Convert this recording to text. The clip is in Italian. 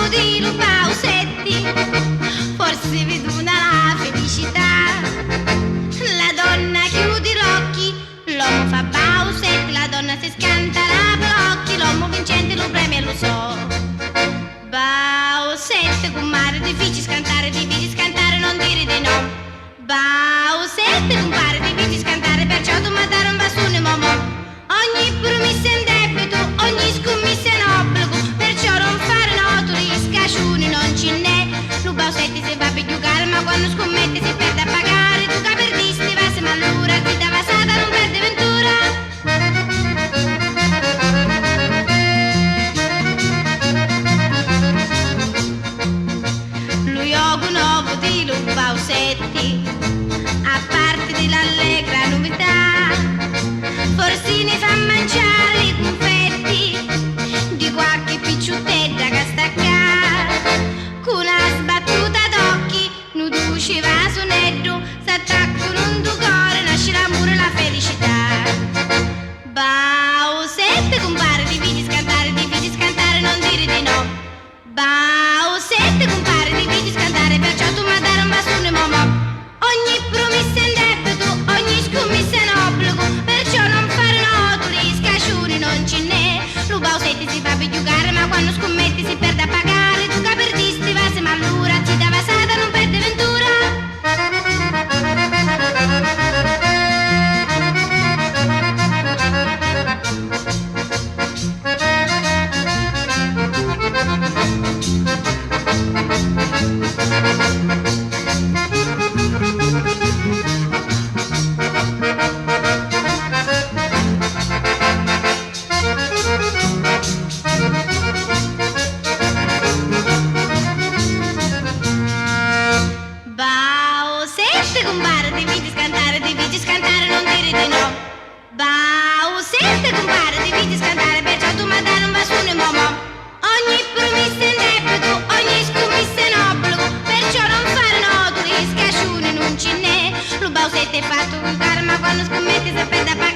nuovo di Lupausetti, forse vedo una felicità. La donna chiude gli occhi, l'uomo fa Bausetti, la donna si scanta la blocchi, l'uomo vincente lo premia, lo so. Bausetti, con mare difficile scantare, non dire di no. Bausetti, compare, difficile scantare, perciò tu mi dare un bastone, mamma. Ogni promessa è un debito, ogni scommessa è un obbligo, perciò non fare noturi, scasciuni non ce n'è. Lu Bausetti si va per giocare, ma quando scommette si perde a pagare. Tu che perdisti, va se malura, ti dava sada, non perde ventura. Lo gioco nuovo di Lu Bausetti, a parte dell'allegra novità, forse ne fa mangiare i confetti di qualche picciuttetta che stacca. Con una sbattuta d'occhi, nu duce va sonetto, s'attaccano un tuo cuore, nasce l'amore e la felicità. Bausetti, compare, dividi scantare, non dire di no. Bausetti, compare, dividi scantare, perciò tu mi dare un bastone, mamma. Ogni promessa è un debito, ogni scommessa è un obbligo, perciò non fare noturi, scasciuni non ce n'è. Lu Bausetti si fa per giocare, ma quando scommetti si perde a pagare. Tu che perdisti, va se malura, ti dava sada, non perde ventura. Bausetti, compare, dividi scantare, non dire di no. Bausetti, compare, dividi scantare, perciò tu mi dare un bastone, mamma. Ogni promessa è un debito, ogni scommessa è un obbligo, perciò non fare noturi, scasciuni non ce n'è. Lu Bausetti è fatto con calma, quando scommetti si perde a pagare.